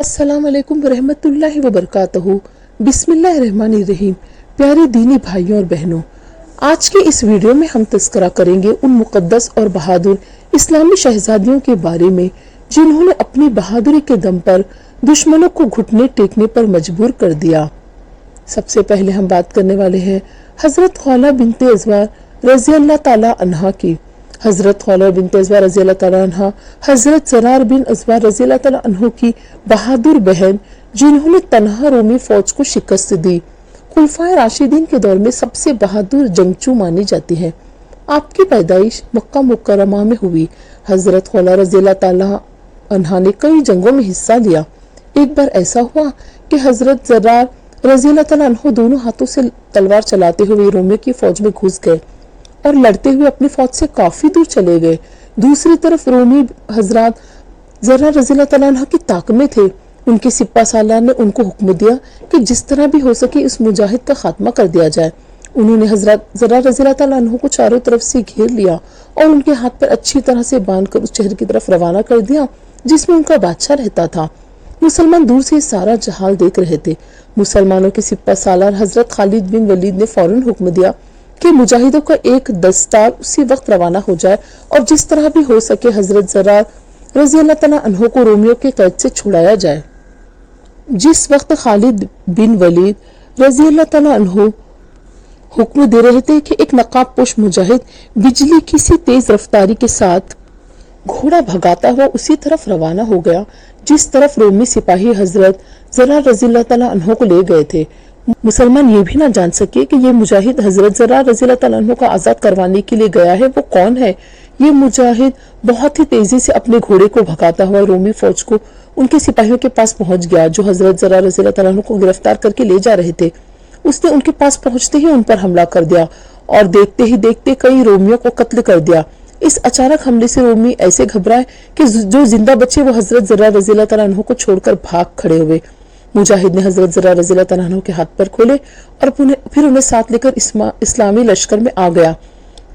अस्सलाम वालेकुम वरहमतुल्लाहि वबरकातुहू। बिस्मिल्लाहिर्रहमानिर्रहीम। प्यारे दीनी भाइयों और बहनों, आज के इस वीडियो में हम तज़किरा करेंगे उन मुक़द्दस और बहादुर इस्लामी शहजादियों के बारे में जिन्होंने अपनी बहादुरी के दम पर दुश्मनों को घुटने टेकने पर मजबूर कर दिया। सबसे पहले हम बात करने वाले हैं हजरत खौला बिनते अज़वार रज़ी अल्लाह ताला अन्हा की। हजरत खौला बिनते अज़वार रज़ी अल्लाह ताला अन्हा हजरत ज़रार बिन अज़वार रज़ी अल्लाह ताला अन्हु की बहादुर बहन, जिन्होंने तन्हा रोमी फौज को शिकस्त दी। खुलफाए राशिदीन के दौर में सबसे बहादुर जंगजू मानी जाती है। आपकी पैदाइश मक्का मुकर्रमा में हुई। हजरत खौला रज़ी अल्लाह ताला अन्हा ने कई जंगों में हिस्सा लिया। एक बार ऐसा हुआ कि हजरत ज़रार रज़ी अल्लाह ताला अन्हु दोनों हाथों से तलवार चलाते हुए रोमियों की फौज में घुस गए और लड़ते हुए अपनी फौज से काफी दूर चले गए। दूसरी तरफ रोमी हजरात ज़रार रज़ी अल्लाह ताला अन्हा की ताक में थे। उनके सिपा सालार ने उनको हुक्म दिया कि जिस तरह भी हो सके इस मुजाहिद का खात्मा कर दिया जाए। उन्होंने हजरत ज़रार रज़ी अल्लाह ताला अन्हु को चारों तरफ से घेर लिया और उनके हाथ पर अच्छी तरह से बांधकर उस शहर की तरफ रवाना कर दिया जिसमें उनका बादशाह रहता था। मुसलमान दूर से सारा जहाल देख रहे थे। मुसलमानों के सिपा सालार हजरत खालिद बिन वलीद ने फौरन हुक्म दिया कि मुजाहिदों का एक दस्ता उसी वक्त रवाना हो जाए और जिस तरह भी हो सके हजरत ज़रार रज़ी अल्लाह ताला अन्हु को रोमियों के कैद से छुड़ाया जाए। जिस वक्त खालिद बिन वलीद रज़ी अल्लाह ताला अन्हु हुक्म दे रहे थे कि एक नकाब पोश मुजाहिद बिजली की सी तेज रफ्तारी के साथ घोड़ा भगाता हुआ उसी तरफ रवाना हो गया जिस तरफ रोमी सिपाही हजरत ज़रार रज़ी अल्लाह ताला अन्हु को ले गए थे। मुसलमान ये भी ना जान सके कि ये मुजाहिद हजरत ज़रार रज़ी अल्लाह ताला अन्हु को आज़ाद करवाने के लिए गया है, वो कौन है। ये मुजाहिद बहुत ही तेजी से अपने घोड़े को भगाता हुआ रोमी फौज को उनके सिपाहियों के पास पहुंच गया जो हजरत ज़रार रज़ी अल्लाह ताला अन्हु को गिरफ्तार करके ले जा रहे थे। उसने उनके पास पहुंचते ही उन पर हमला कर दिया और देखते ही देखते कई रोमियों को कत्ल कर दिया। इस अचानक हमले से रोमी ऐसे घबराए कि जो जिंदा बचे वो हजरत ज़रार रज़ी अल्लाह ताला अन्हु को छोड़कर भाग खड़े हुए। मुजाहिद ने हजरत ज़रार रज़ी अल्लाह ताला अन्हु के हाथ पर खोले और फिर उन्हें साथ लेकर इस्लामी लश्कर में आ गया।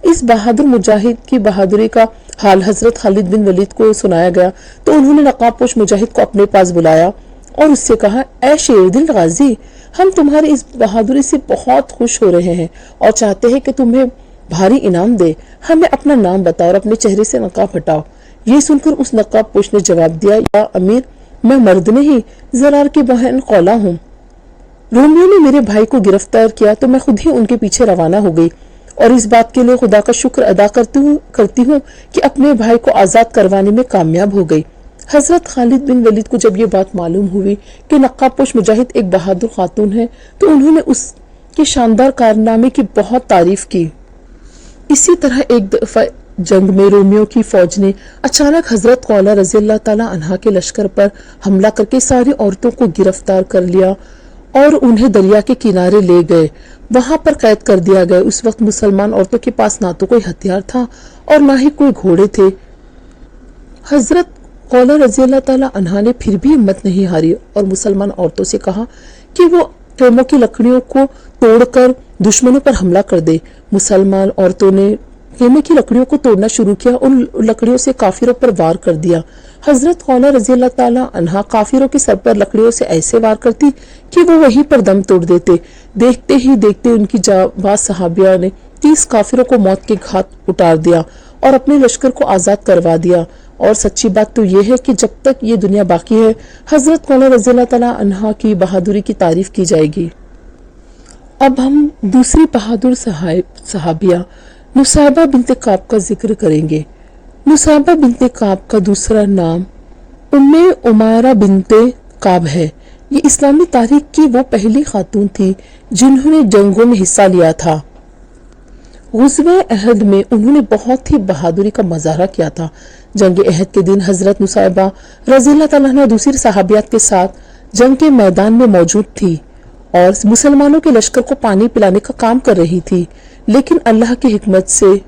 इस बहादुर मुजाहिद की बहादुरी का हाल हजरत खालिद बिन वलीद को सुनाया गया तो उन्होंने नकाबपोश मुजाहिद को अपने पास बुलाया और उससे कहा, ऐ शेर दिल गाजी, हम तुम्हारी इस बहादुरी से बहुत खुश हो रहे हैं और चाहते हैं कि तुम्हें भारी इनाम दे। हमें अपना नाम बताओ और अपने चेहरे से नकाब हटाओ। ये सुनकर उस नकाबपोश ने जवाब दिया, या अमीर, मैं मर्द नहीं ज़रार की बहन खौला हूँ। रोमियों ने मेरे भाई को गिरफ्तार किया तो मैं खुद ही उनके पीछे रवाना हो गई और इस बात के लिए खुदा का शुक्र अदा करती हूँ कि अपने भाई को आज़ाद करवाने में कामयाब हो गई। हजरत खालिद बिन वलीद को जब ये बात मालूम हुई कि नकाबपोश मुजाहिद एक बहादुर खातून है तो उन्होंने उसके शानदार कारनामे की बहुत तारीफ की। इसी तरह एक दफा जंग में रोमियों की फौज ने अचानक हजरत खौला रज़ी अल्लाह ताला अन्हा के लश्कर पर हमला करके सारी औरतों को गिरफ्तार कर लिया और उन्हें दरिया के किनारे ले गए, वहां पर कैद कर दिया गया। उस वक्त मुसलमान औरतों के पास ना तो कोई हथियार था और ना ही कोई घोड़े थे। हजरत खौला रज़ी अल्लाह ताला अन्हा ने फिर भी हिम्मत नहीं हारी और मुसलमान औरतों से कहा कि वो खेमों की लकड़ियों को तोड़कर दुश्मनों पर हमला कर दे। मुसलमान औरतों ने खेमे की लकड़ियों को तोड़ना शुरू किया और लकड़ियों से काफिरों पर वार कर दिया। हजरत खौला रज़ी अल्लाह ताला अन्हा काफिरों के सर पर लकड़ियों से ऐसे वार करती कि वो वहीं पर दम तोड़ देते। देखते ही देखते उनकी जाबाज सहाबिया ने 30 काफिरों को मौत के घाट उतार दिया और अपने लश्कर को आजाद करवा दिया। और सच्ची बात तो ये है कि जब तक ये दुनिया बाकी है हजरत खौला रज़ी अल्लाह ताला अन्हा की बहादुरी की तारीफ की जाएगी। अब हम दूसरी बहादुर सहाबिया नुसैबा बिनते काब का जिक्र करेंगे। नुसैबा बिनते काब का दूसरा नाम उम्मे उमारा बिनते काब है। ये इस्लामी तारीख की वो पहली खातून थी जिन्होंने जंगों में हिस्सा लिया था। गुज़वे अहद में उन्होंने बहुत ही बहादुरी का मुजाहरा किया था। जंग अहद के दिन हजरत नुसैबा रज़ी अल्लाह ताला अन्हा दूसरी सहाबियात के साथ जंग के मैदान में मौजूद थी और मुसलमानों के लश्कर को पानी पिलाने का काम कर रही थी। लेकिन अल्लाह की हिकमत से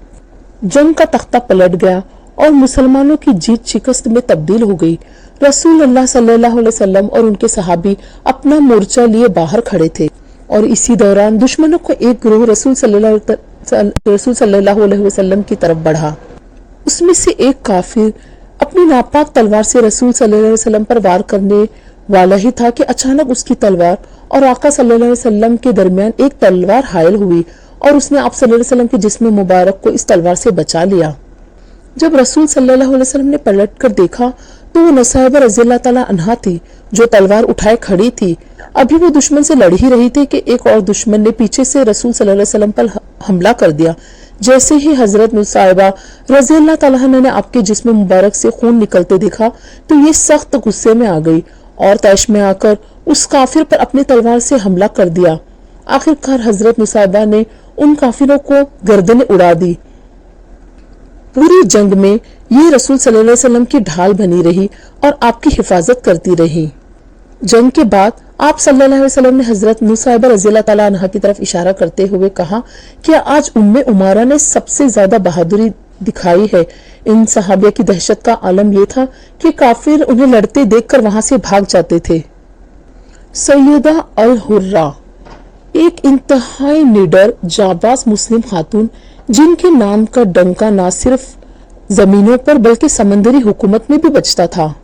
जंग का तख्ता पलट गया और मुसलमानों की जीत शिकस्त में तब्दील हो गई। रसूल अल्लाह सल्लल्लाहु अलैहि वसल्लम और उनके सहाबी अपना मोर्चा लिए बाहर खड़े थे और इसी दौरान दुश्मनों को एक ग्रोह रसूल सल्लल्लाहु अलैहि वसल्लम की तरफ बढ़ा। उसमें से एक काफिर अपनी नापाक तलवार से रसूल सल्लल्लाहु अलैहि वसल्लम पर वार करने वाला ही था कि अचानक उसकी तलवार और आका सल्लल्लाहु अलैहि वसल्लम के दरमियान एक तलवार हायल हुई और उसने आप सल्लल्लाहु अलैहि वसल्लम के जिस्म मुबारक को इस तलवार से बचा लिया। जब रसूल सल्लल्लाहु अलैहि वसल्लम ने पलट कर देखा तो वो नुसैबा रज़ियल्लाहु ताला अन्हा थी, जो तलवार उठाए खड़ी थी। अभी वो दुश्मन से लड़ ही रही थी कि एक और दुश्मन ने पीछे से रसूल सल्लल्लाहु अलैहि वसल्लम पर हमला कर दिया। जैसे ही हजरत नुसैबा रज़ियल्लाहु ताला अन्हा ने आपके जिस्म मुबारक से खून निकलते देखा तो ये सख्त गुस्से में आ गई और तैश में आकर उस काफिर पर अपनी तलवार से हमला कर दिया। आखिरकार हजरत नुसैबा ने उन काफिरों को गर्दनें उड़ा दी। पूरी जंग में ये रसूल सल्लल्लाहु अलैहि वसल्लम की ढाल बनी रही और आपकी हिफाजत करती रही। जंग के बाद आप सल्लल्लाहु अलैहि वसल्लम ने हजरत नुसैबा रज़ियल्लाहु ताला अन्हा की तरफ इशारा करते हुए कहा कि आज उम्मे उमारा ने सबसे ज्यादा बहादुरी दिखाई है। इन सहाबिया की दहशत का आलम यह था कि काफिर उन्हें लड़ते देखकर वहां से भाग जाते थे। सैयदा अल हुर्रा एक इंतहाई निडर जाबाज मुस्लिम खातून, जिनके नाम का डंका न सिर्फ जमीनों पर बल्कि समंदरी हुकूमत में भी बजता था,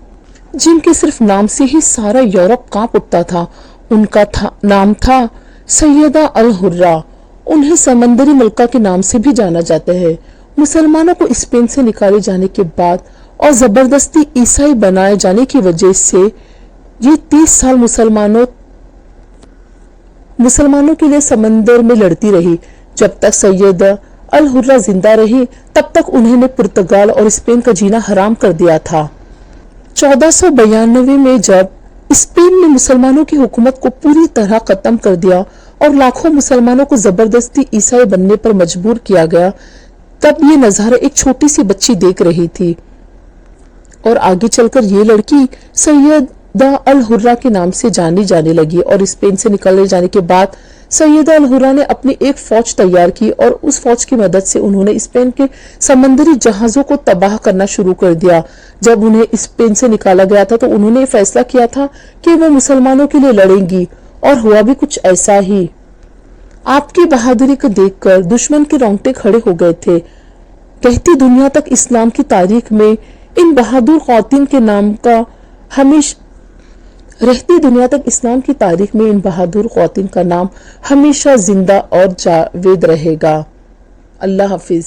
जिनके सिर्फ नाम से ही सारा यूरोप कांप उठता था। उनका नाम था सैयदा अल हुर्रा। उन्हें समंदरी मलका के नाम से भी जाना जाता है। मुसलमानों को स्पेन से निकाले जाने के बाद और जबरदस्ती ईसाई बनाए जाने की वजह से ये 30 साल मुसलमानों के लिए समंदर में लड़ती रही। जब तक सैयदा अल हुर्रा जिंदा रही तब तक उन्होंने पुर्तगाल और स्पेन का जीना हराम कर दिया था। 1492 में जब स्पेन ने मुसलमानों की हुकूमत को पूरी तरह खत्म कर दिया और लाखों मुसलमानों को जबरदस्ती ईसाई बनने पर मजबूर किया गया, तब ये नजारा एक छोटी सी बच्ची देख रही थी और आगे चलकर ये लड़की सैयदा अल हुर्रा के नाम से जानी जाने लगी। और स्पेन से निकले जाने के बाद सैयदा अल हुर्रा ने अपनी एक फौज तैयार की और उस फौज की मदद से उन्होंने स्पेन के समंदरी जहाजों को तबाह करना शुरू कर दिया। जब उन्हें स्पेन से निकाला गया था तो उन्होंने फैसला किया था कि वो मुसलमानों के लिए लड़ेंगी और हुआ भी कुछ ऐसा ही। आपकी बहादुरी को देखकर दुश्मन के रोंगटे खड़े हो गए थे। कहती दुनिया तक इस्लाम की तारीख में इन बहादुर ख्वातीन के नाम का रहती दुनिया तक इस्लाम की तारीख में इन बहादुर ख्वातीन का नाम हमेशा जिंदा और जावेद रहेगा। अल्लाह हाफिज।